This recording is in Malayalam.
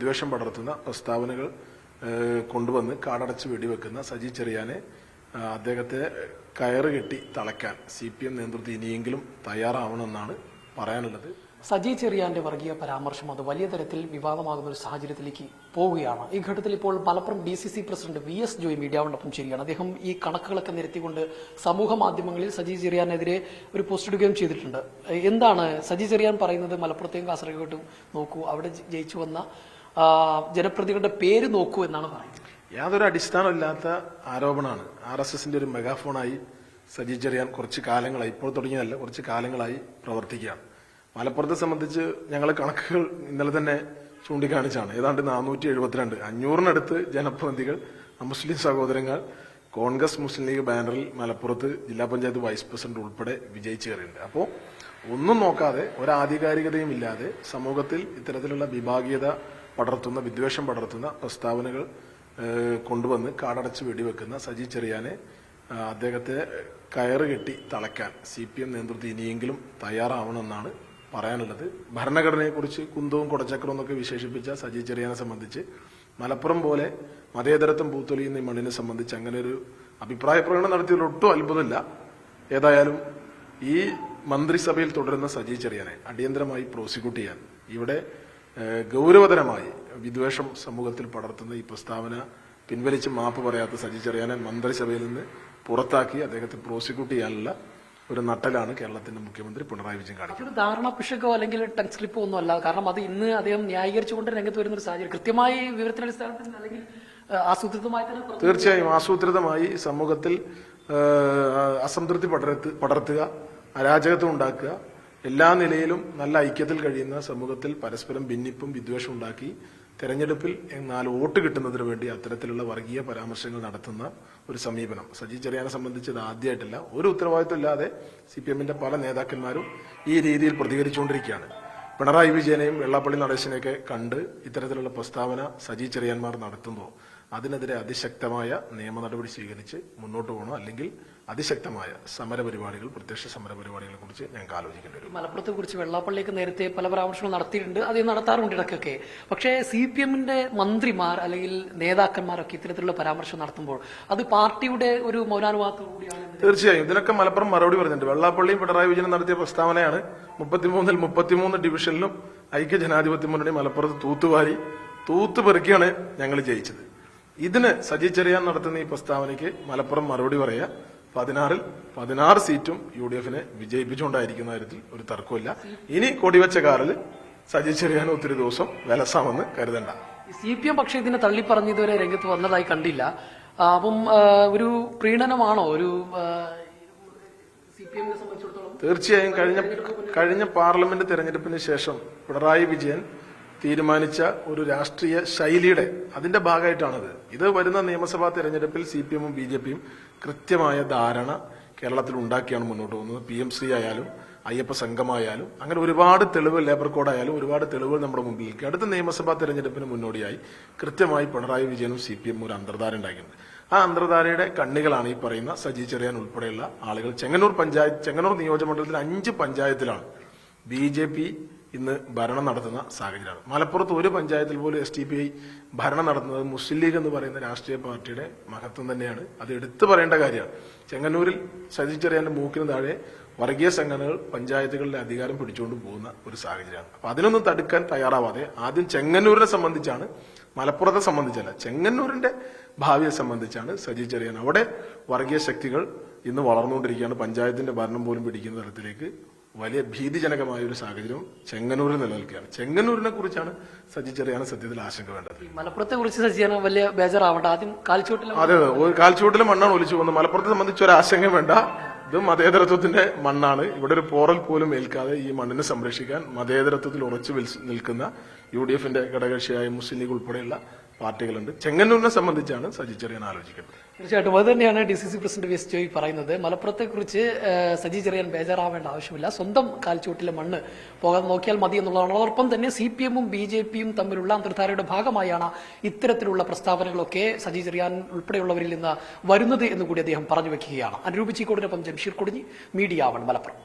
വിദ്വേഷം പടർത്തുന്ന പ്രസ്താവനകൾ കൊണ്ടുവന്ന് കാടടച്ച് വെടിവെക്കുന്ന സജി ചെറിയാനെ അദ്ദേഹത്തെ കയറുകെട്ടി തളയ്ക്കാൻ CPM നേതൃത്വം ഇനിയെങ്കിലും തയ്യാറാവണമെന്നാണ് പറയാനുള്ളത്. സജി ചെറിയാന്റെ വർഗീയ പരാമർശം അത് വലിയ തരത്തിൽ വിവാദമാകുന്ന ഒരു സാഹചര്യത്തിലേക്ക് പോവുകയാണ്. ഈ ഘട്ടത്തിൽ ഇപ്പോൾ Malappuram DCC president VS Joy മീഡിയാവിനൊപ്പം ചേരുകയാണ്. അദ്ദേഹം ഈ കണക്കുകളൊക്കെ നിരത്തിക്കൊണ്ട് സമൂഹ മാധ്യമങ്ങളിൽ സജി ചെറിയാനെതിരെ ഒരു പോസ്റ്റ് ഇടുകയും ചെയ്തിട്ടുണ്ട്. എന്താണ് സജി ചെറിയാൻ പറയുന്നത്? മലപ്പുറത്തെയും കാസർഗോട്ടും നോക്കൂ, അവിടെ ജയിച്ചു വന്ന ജനപ്രതിനിധികളുടെ പേര് നോക്കൂ എന്നാണ് പറയുന്നത്. യാതൊരു അടിസ്ഥാനമില്ലാത്ത ആരോപണമാണ്. RSSന്റെ ഒരു മെഗാഫോണായി സജി ചെറിയാൻ കുറച്ച് കാലങ്ങളായി, ഇപ്പോൾ തുടങ്ങിയതല്ല, കുറച്ച് കാലങ്ങളായി പ്രവർത്തിക്കുകയാണ്. മലപ്പുറത്തെ സംബന്ധിച്ച് ഞങ്ങൾ കണക്കുകൾ ഇന്നലെ തന്നെ ചൂണ്ടിക്കാണിച്ചാണ്. ഏതാണ്ട് 472 500-നടുത്ത് ജനപ്രതിനിധികൾ, മുസ്ലിം സഹോദരങ്ങൾ കോൺഗ്രസ് മുസ്ലിം ലീഗ് ബാനറിൽ മലപ്പുറത്ത് ജില്ലാ പഞ്ചായത്ത് വൈസ് പ്രസിഡന്റ് ഉൾപ്പെടെ വിജയിച്ചു കയറിയിട്ടുണ്ട്. അപ്പോൾ ഒന്നും നോക്കാതെ, ഒരാധികാരികതയും ഇല്ലാതെ സമൂഹത്തിൽ ഇത്തരത്തിലുള്ള വിഭാഗീയത പടർത്തുന്ന, വിദ്വേഷം പടർത്തുന്ന പ്രസ്താവനകൾ കൊണ്ടുവന്ന് കാടടച്ച് വെടിവെക്കുന്ന സജി ചെറിയാനെ അദ്ദേഹത്തെ കയറുകെട്ടി തളയ്ക്കാൻ CPM നേതൃത്വം ഇനിയെങ്കിലും തയ്യാറാവണമെന്നാണ് പറയാനുള്ളത്. ഭരണഘടനയെക്കുറിച്ച് കുന്തവും കുടച്ചക്രവും എന്നൊക്കെ വിശേഷിപ്പിച്ച സജി ചെറിയാനെ സംബന്ധിച്ച് മലപ്പുറം പോലെ മതേതരത്വം പൂത്തൊലിയുന്ന ഈ മണ്ണിനെ സംബന്ധിച്ച് അങ്ങനെ ഒരു അഭിപ്രായ പ്രകടനം നടത്തിയതിൽ ഒട്ടും അത്ഭുതമില്ല. ഏതായാലും ഈ മന്ത്രിസഭയിൽ തുടരുന്ന സജി ചെറിയാനെ അടിയന്തരമായി പ്രോസിക്യൂട്ട് ചെയ്യാൻ, ഇവിടെ ഗൗരവതരമായി വിദ്വേഷം സമൂഹത്തിൽ പടർത്തുന്ന ഈ പ്രസ്താവന പിൻവലിച്ച് മാപ്പ് പറയാത്ത സജി ചെറിയാനെ മന്ത്രിസഭയിൽ നിന്ന് പുറത്താക്കി അദ്ദേഹത്തെ പ്രോസിക്യൂട്ട് ചെയ്യാനുള്ള ഒരു നട്ടലാണ് കേരളത്തിന്റെ മുഖ്യമന്ത്രി പിണറായി വിജയൻ കാണിക്കുന്നത്. ധാരണ പിശകോ അല്ലെങ്കിൽ ടങ് സ്ലിപ്പോ ഒന്നും അല്ല. കാരണം അത് ഇന്ന് അദ്ദേഹം ന്യായീകരിച്ചുകൊണ്ട് രംഗത്ത് വരുന്ന ഒരു സാഹചര്യം കൃത്യമായി വിവരത്തിന്റെ അടിസ്ഥാനത്തിൽ അല്ലെങ്കിൽ ആസൂത്രിതമായി തന്നെ, തീർച്ചയായും ആസൂത്രിതമായി സമൂഹത്തിൽ അസംതൃപ്തി പടർത്തുക, അരാജകത്വം ഉണ്ടാക്കുക, എല്ലാ നിലയിലും നല്ല ഐക്യത്തിൽ കഴിയുന്ന സമൂഹത്തിൽ പരസ്പരം ഭിന്നിപ്പും വിദ്വേഷം ഉണ്ടാക്കി തെരഞ്ഞെടുപ്പിൽ 4 വോട്ട് കിട്ടുന്നതിന് വേണ്ടി അത്തരത്തിലുള്ള വർഗീയ പരാമർശങ്ങൾ നടത്തുന്ന ഒരു സമീപനം സജി ചെറിയാനെ സംബന്ധിച്ച് ഇത് ആദ്യമായിട്ടില്ല. ഒരു ഉത്തരവാദിത്വം ഇല്ലാതെ CPMന്റെ പല നേതാക്കന്മാരും ഈ രീതിയിൽ പ്രതികരിച്ചുകൊണ്ടിരിക്കുകയാണ്. പിണറായി വിജയനെയും വെള്ളാപ്പള്ളി നടേശനെയൊക്കെ കണ്ട് ഇത്തരത്തിലുള്ള പ്രസ്താവന സജി ചെറിയാന്മാർ നടത്തുമ്പോൾ അതിനെതിരെ അതിശക്തമായ നിയമ നടപടി സ്വീകരിച്ച് മുന്നോട്ട് പോകണം. അല്ലെങ്കിൽ അതിശക്തമായ സമരപരിപാടികൾ, പ്രത്യക്ഷ സമരപരിപാടികളെ കുറിച്ച് ഞങ്ങൾക്ക് ആലോചിക്കേണ്ടി വരും. മലപ്പുറത്തെ കുറിച്ച് വെള്ളാപ്പള്ളിയൊക്കെ നേരത്തെ പല പരാമർശങ്ങൾ നടത്തിയിട്ടുണ്ട്, അത് നടത്താറുണ്ട് ഇടയ്ക്കൊക്കെ. പക്ഷേ CPMന്റെ മന്ത്രിമാർ അല്ലെങ്കിൽ നേതാക്കന്മാരൊക്കെ ഇത്തരത്തിലുള്ള പരാമർശം നടത്തുമ്പോൾ അത് പാർട്ടിയുടെ ഒരു മൗനാനുവാദത്തോടു കൂടിയാണ്. തീർച്ചയായും ഇതിനൊക്കെ മലപ്പുറം മറുപടി പറഞ്ഞിട്ടുണ്ട്. വെള്ളാപ്പള്ളിയും പിണറായി വിജയനും നടത്തിയ പ്രസ്താവനയാണ് 33 ഡിവിഷനിലും ഐക്യ ജനാധിപത്യ മുന്നണി മലപ്പുറത്ത് തൂത്തുപെറുക്കിയാണ് ഞങ്ങൾ ജയിച്ചത്. ഇതിന് സജി ചെറിയാൻ നടത്തുന്ന ഈ പ്രസ്താവനയ്ക്ക് മലപ്പുറം മറുപടി പറയാ 16 സീറ്റും UDFനെ വിജയിപ്പിച്ചുകൊണ്ടായിരിക്കുന്ന കാര്യത്തിൽ ഒരു തർക്കമില്ല. ഇനി കൊടിവെച്ച കാറിൽ സജി ചെറിയാൻ ഒത്തിരി ദിവസം വിലസാമെന്ന് കരുതണ്ട. CPM പക്ഷേ ഇതിനെ തള്ളിപ്പറഞ്ഞ് ഇതുവരെ രംഗത്ത് വന്നതായി കണ്ടില്ല. അപ്പം ഒരു പ്രീണനമാണോ ഒരു CPMനെ സംബന്ധിച്ചിടത്തോളം? തീർച്ചയായും കഴിഞ്ഞ പാർലമെന്റ് തെരഞ്ഞെടുപ്പിന് ശേഷം പിണറായി വിജയൻ തീരുമാനിച്ച ഒരു രാഷ്ട്രീയ ശൈലിയുടെ അതിന്റെ ഭാഗമായിട്ടാണത്. ഇത് വരുന്ന നിയമസഭാ തെരഞ്ഞെടുപ്പിൽ CPMഉം BJPയും കൃത്യമായ ധാരണ കേരളത്തിൽ ഉണ്ടാക്കിയാണ് മുന്നോട്ട് പോകുന്നത്. PMC ആയാലും അയ്യപ്പ സംഘമായാലും അങ്ങനെ ഒരുപാട് തെളിവ്, ലേബർ കോഡായാലും ഒരുപാട് തെളിവുകൾ നമ്മുടെ മുമ്പിലേക്ക് അടുത്ത നിയമസഭാ തെരഞ്ഞെടുപ്പിന് മുന്നോടിയായി കൃത്യമായി പിണറായി വിജയനും CPM ഒരു അന്തർധാര ഉണ്ടാക്കിയിട്ടുണ്ട്. ആ അന്തർധാരയുടെ കണ്ണികളാണ് ഈ പറയുന്ന സജി ചെറിയാൻ ഉൾപ്പെടെയുള്ള ആളുകൾ. ചെങ്ങന്നൂർ നിയോജകമണ്ഡലത്തിൽ 5 പഞ്ചായത്തിലാണ് BJP ഇന്ന് ഭരണം നടത്തുന്ന സാഹചര്യമാണ്. മലപ്പുറത്ത് ഒരു പഞ്ചായത്തിൽ പോലും SDPI ഭരണം നടത്തുന്നത് മുസ്ലിം ലീഗ് എന്ന് പറയുന്ന രാഷ്ട്രീയ പാർട്ടിയുടെ മഹത്വം തന്നെയാണ്. അത് എടുത്തു പറയേണ്ട കാര്യമാണ്. ചെങ്ങന്നൂരിൽ സജി ചെറിയാന്റെ മൂക്കിന് താഴെ വർഗീയ സംഘടനകൾ പഞ്ചായത്തുകളിലെ അധികാരം പിടിച്ചുകൊണ്ട് പോകുന്ന ഒരു സാഹചര്യമാണ്. അപ്പൊ അതിനൊന്നും തടുക്കാൻ തയ്യാറാവാതെ ആദ്യം ചെങ്ങന്നൂരിനെ സംബന്ധിച്ചാണ്, മലപ്പുറത്തെ സംബന്ധിച്ചല്ല, ചെങ്ങന്നൂരിന്റെ ഭാവിയെ സംബന്ധിച്ചാണ് സജി ചെറിയാൻ. അവിടെ വർഗീയ ശക്തികൾ ഇന്ന് വളർന്നുകൊണ്ടിരിക്കുകയാണ്. പഞ്ചായത്തിന്റെ ഭരണം പോലും പിടിക്കുന്ന തരത്തിലേക്ക് വലിയ ഭീതിജനകമായ ഒരു സാഹചര്യം ചെങ്ങന്നൂരിൽ നിലനിൽക്കുകയാണ്. ചെങ്ങന്നൂരിനെ കുറിച്ചാണ് സജി ചെറിയാൻ സത്യത്തിൽ ആശങ്ക വേണ്ടത്. മലപ്പുറത്തെ കുറിച്ച് സജിയാണ് വലിയ ബേജാറാവണ്ട. ആദ്യം കാൽച്ചുവട്ടിൽ, അതെ, ഒരു കാൽച്ചുവട്ടിലെ മണ്ണാണ് ഒലിച്ചു പോകുന്നത്. മലപ്പുറത്തെ സംബന്ധിച്ച് ഒരു ആശങ്ക വേണ്ട. ഇത് മതേതരത്വത്തിന്റെ മണ്ണാണ്. ഇവിടെ ഒരു പോറൽ പോലും ഏൽക്കാതെ ഈ മണ്ണിനെ സംരക്ഷിക്കാൻ മതേതരത്വത്തിൽ ഉറച്ചു നിൽക്കുന്ന UDFന്റെ ഘടകകക്ഷിയായ മുസ്ലിം ലീഗ് ഉൾപ്പെടെയുള്ള പാർട്ടികളുണ്ട്. ചെങ്ങന്നൂരിനെ സംബന്ധിച്ചാണ് സജി ചെറിയാൻ ആലോചിക്കുന്നത്. തീർച്ചയായിട്ടും അത് തന്നെയാണ് DCC പ്രസിഡന്റ് VS ജോയ് പറയുന്നത്. മലപ്പുറത്തെ കുറിച്ച് സജി ചെറിയാൻ ബേജാറാവേണ്ട ആവശ്യമില്ല. സ്വന്തം കാൽച്ചുവട്ടിലെ മണ്ണ് പോകാൻ നോക്കിയാൽ മതി എന്നുള്ളതാണ്. അതോടൊപ്പം തന്നെ CPMഉം BJPയും തമ്മിലുള്ള അന്തർധാരയുടെ ഭാഗമായാണ് ഇത്തരത്തിലുള്ള പ്രസ്താവനകളൊക്കെ സജി ചെറിയാൻ ഉൾപ്പെടെയുള്ളവരിൽ നിന്ന് വരുന്നത് എന്ന് കൂടി അദ്ദേഹം പറഞ്ഞു വെക്കുകയാണ്. അനുരൂപ് ചീക്കോടിനൊപ്പം ജംഷീർ കൊടിഞ്ഞി, മീഡിയ 1 മലപ്പുറം.